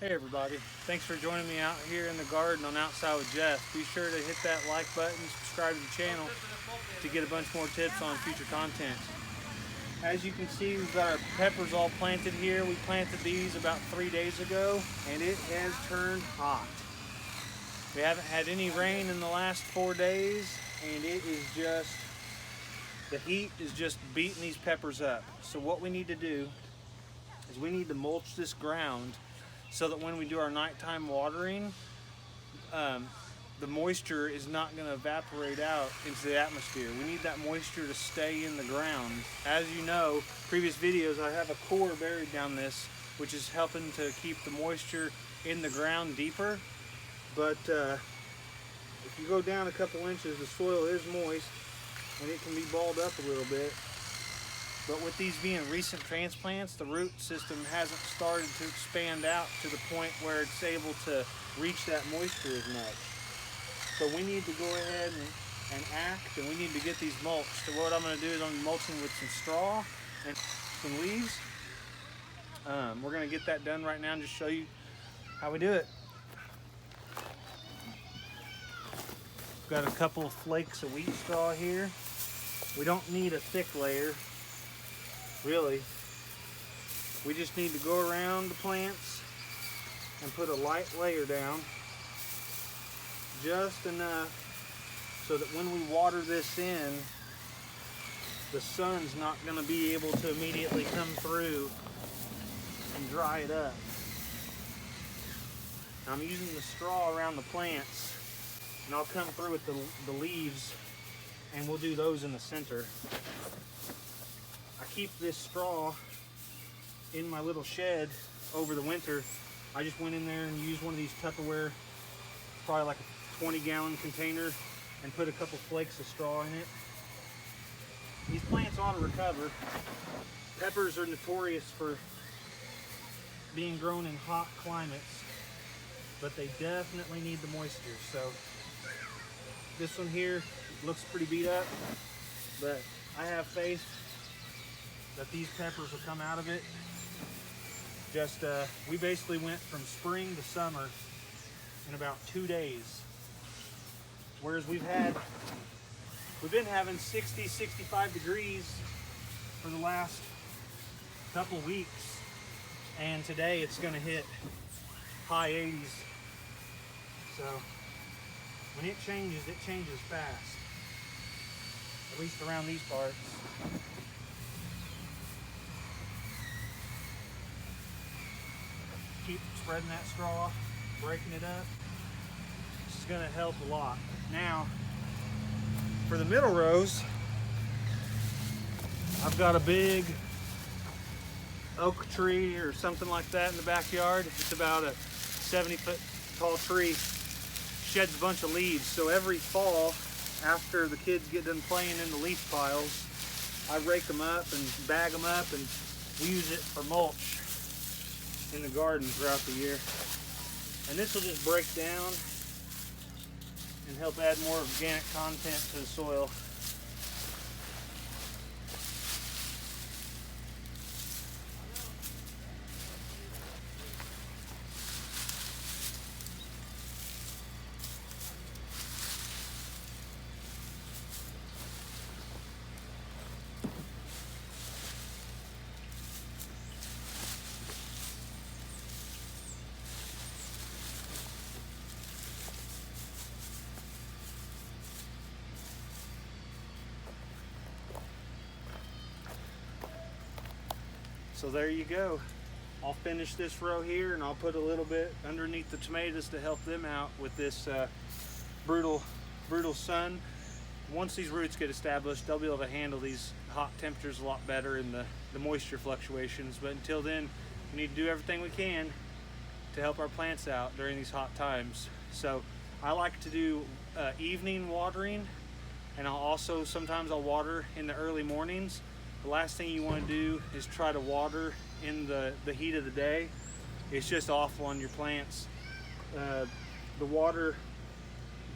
Hey everybody, thanks for joining me out here in the garden on Outside with Jeff. Be sure to hit that like button, subscribe to the channel to get a bunch more tips on future content. As you can see, we've got our peppers all planted here. We planted these about 3 days ago and it has turned hot. We haven't had any rain in the last 4 days and it is just, the heat is just beating these peppers up. So what we need to do is we need to mulch this ground so that when we do our nighttime watering, the moisture is not going to evaporate out into the atmosphere. We need that moisture to stay in the ground. As you know, previous videos, I have a core buried down this, which is helping to keep the moisture in the ground deeper. But if you go down a couple inches, the soil is moist and it can be balled up a little bit. But with these being recent transplants, the root system hasn't started to expand out to the point where it's able to reach that moisture as much. So we need to go ahead and act, and we need to get these mulched. So what I'm going to do is I'm mulching with some straw and some leaves. We're going to get that done right now and just show you how we do it. Got a couple of flakes of wheat straw here. We don't need a thick layer. Really, we just need to go around the plants and put a light layer down, just enough so that when we water this in, the sun's not going to be able to immediately come through and dry it up. Now I'm using the straw around the plants, and I'll come through with the leaves, and we'll do those in the center. I keep this straw in my little shed over the winter. I just went in there and used one of these Tupperware, probably like a 20-gallon container, and put a couple flakes of straw in it. These plants ought to recover. Peppers are notorious for being grown in hot climates, but they definitely need the moisture. So this one here looks pretty beat up, but I have faith that these peppers will come out of it. Just we basically went from spring to summer in about 2 days, whereas we've been having 60, 65 degrees for the last couple weeks, and today it's going to hit high 80s. So when it changes fast, at least around these parts. Keep spreading that straw, breaking it up. This is going to help a lot. Now, for the middle rows, I've got a big oak tree or something like that in the backyard. It's about a 70-foot tall tree. Sheds a bunch of leaves. So every fall, after the kids get done playing in the leaf piles, I rake them up and bag them up, and we use it for mulch in the garden throughout the year. And this will just break down and help add more organic content to the soil. So there you go. I'll finish this row here, and I'll put a little bit underneath the tomatoes to help them out with this brutal sun. Once these roots get established, they'll be able to handle these hot temperatures a lot better and the moisture fluctuations. But until then, we need to do everything we can to help our plants out during these hot times. So I like to do evening watering, and sometimes I'll water in the early mornings. The last thing you want to do is try to water in the heat of the day. It's just awful on your plants. The water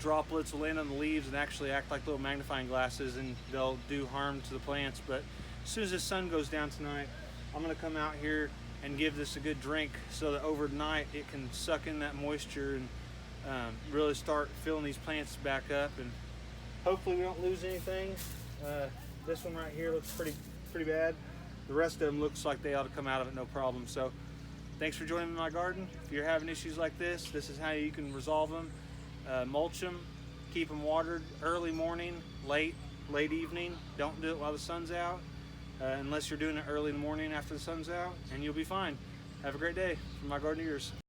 droplets will land on the leaves and actually act like little magnifying glasses, and they'll do harm to the plants. But as soon as the sun goes down tonight, I'm going to come out here and give this a good drink so that overnight it can suck in that moisture and really start filling these plants back up. And hopefully we don't lose anything. This one right here looks pretty bad. The rest of them looks like they ought to come out of it no problem. So thanks for joining me in my garden. If you're having issues like this is how you can resolve them. Mulch them, keep them watered early morning, late evening. Don't do it while the sun's out, unless you're doing it early in the morning after the sun's out, and you'll be fine. Have a great day. From my garden to yours.